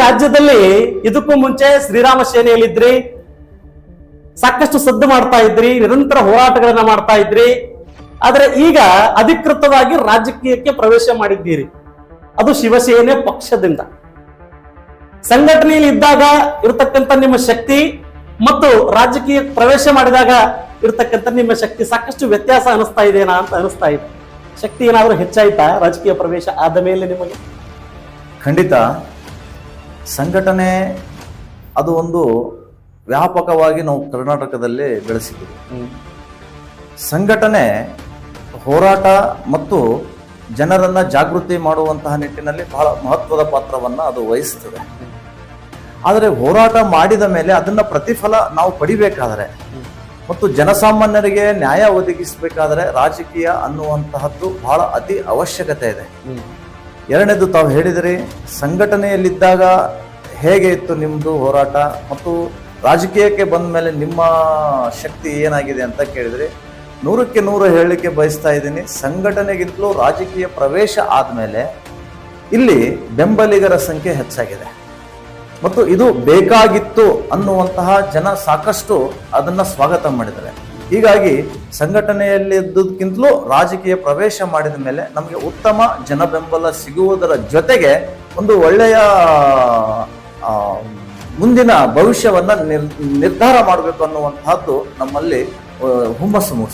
ರಾಜ್ಯದಲ್ಲಿ ಇದಕ್ಕೂ ಮುಂಚೆ ಶ್ರೀರಾಮ ಸೇನೆಯಲ್ಲಿದ್ರಿ, ಸಾಕಷ್ಟು ಸದ್ದು ಮಾಡ್ತಾ ಇದ್ರಿ, ನಿರಂತರ ಹೋರಾಟಗಳನ್ನ ಮಾಡ್ತಾ ಇದ್ರಿ. ಆದ್ರೆ ಈಗ ಅಧಿಕೃತವಾಗಿ ರಾಜಕೀಯಕ್ಕೆ ಪ್ರವೇಶ ಮಾಡಿದ್ದೀರಿ, ಅದು ಶಿವಸೇನೆ ಪಕ್ಷದಿಂದ. ಸಂಘಟನೆಯಲ್ಲಿ ಇದ್ದಾಗ ಇರತಕ್ಕಂತ ನಿಮ್ಮ ಶಕ್ತಿ ಮತ್ತು ರಾಜಕೀಯ ಪ್ರವೇಶ ಮಾಡಿದಾಗ ಇರತಕ್ಕಂತ ನಿಮ್ಮ ಶಕ್ತಿ ಸಾಕಷ್ಟು ವ್ಯತ್ಯಾಸ ಅನಿಸ್ತಾ ಇದೆನಾ ಅಂತ ಅನಿಸ್ತಾ ಇದೆ. ಶಕ್ತಿ ಏನಾದ್ರೂ ಹೆಚ್ಚಾಯ್ತಾ ರಾಜಕೀಯ ಪ್ರವೇಶ ಆದ ಮೇಲೆ ನಿಮಗೆ? ಖಂಡಿತ. ಸಂಘಟನೆ ಅದು ಒಂದು ವ್ಯಾಪಕವಾಗಿ ನಾವು ಕರ್ನಾಟಕದಲ್ಲಿ ಬೆಳೆಸಿದ್ದೀವಿ. ಸಂಘಟನೆ ಹೋರಾಟ ಮತ್ತು ಜನರನ್ನ ಜಾಗೃತಿ ಮಾಡುವಂತಹ ನಿಟ್ಟಿನಲ್ಲಿ ಬಹಳ ಮಹತ್ವದ ಪಾತ್ರವನ್ನ ಅದು ವಹಿಸ್ತದೆ. ಆದರೆ ಹೋರಾಟ ಮಾಡಿದ ಮೇಲೆ ಅದನ್ನ ಪ್ರತಿಫಲ ನಾವು ಪಡಿಬೇಕಾದರೆ ಮತ್ತು ಜನಸಾಮಾನ್ಯರಿಗೆ ನ್ಯಾಯ ಒದಗಿಸಬೇಕಾದರೆ ರಾಜಕೀಯ ಅನ್ನುವಂತಹದ್ದು ಬಹಳ ಅತಿ ಅವಶ್ಯಕತೆ ಇದೆ. ಎರಡನೇದು, ತಾವು ಹೇಳಿದ್ರಿ, ಸಂಘಟನೆಯಲ್ಲಿದ್ದಾಗ ಹೇಗೆ ಇತ್ತು ನಿಮ್ಮದು ಹೋರಾಟ ಮತ್ತು ರಾಜಕೀಯಕ್ಕೆ ಬಂದ ಮೇಲೆ ನಿಮ್ಮ ಶಕ್ತಿ ಏನಾಗಿದೆ ಅಂತ ಕೇಳಿದ್ರಿ. 100ಕ್ಕೆ 100 ಹೇಳಲಿಕ್ಕೆ ಬಯಸ್ತಾ ಇದ್ದೀನಿ. ಸಂಘಟನೆಗಿಂತಲೂ ರಾಜಕೀಯ ಪ್ರವೇಶ ಆದಮೇಲೆ ಇಲ್ಲಿ ಬೆಂಬಲಿಗರ ಸಂಖ್ಯೆ ಹೆಚ್ಚಾಗಿದೆ ಮತ್ತು ಇದು ಬೇಕಾಗಿತ್ತು ಅನ್ನುವಂತಹ ಜನ ಸಾಕಷ್ಟು ಅದನ್ನ ಸ್ವಾಗತ ಮಾಡಿದ್ದಾರೆ. ಹೀಗಾಗಿ ಸಂಘಟನೆಯಲ್ಲಿದ್ದುದಕ್ಕಿಂತಲೂ ರಾಜಕೀಯ ಪ್ರವೇಶ ಮಾಡಿದ ಮೇಲೆ ನಮಗೆ ಉತ್ತಮ ಜನ ಬೆಂಬಲ ಸಿಗುವುದರ ಜೊತೆಗೆ ಒಂದು ಒಳ್ಳೆಯ ಮುಂದಿನ ಭವಿಷ್ಯವನ್ನ ನಿರ್ಧಾರ ಮಾಡಬೇಕು ಅನ್ನುವಂತಹದ್ದು ನಮ್ಮಲ್ಲಿ ಹುಮ್ಮಸ್ಸು ಮೂಡಿಸುತ್ತೆ.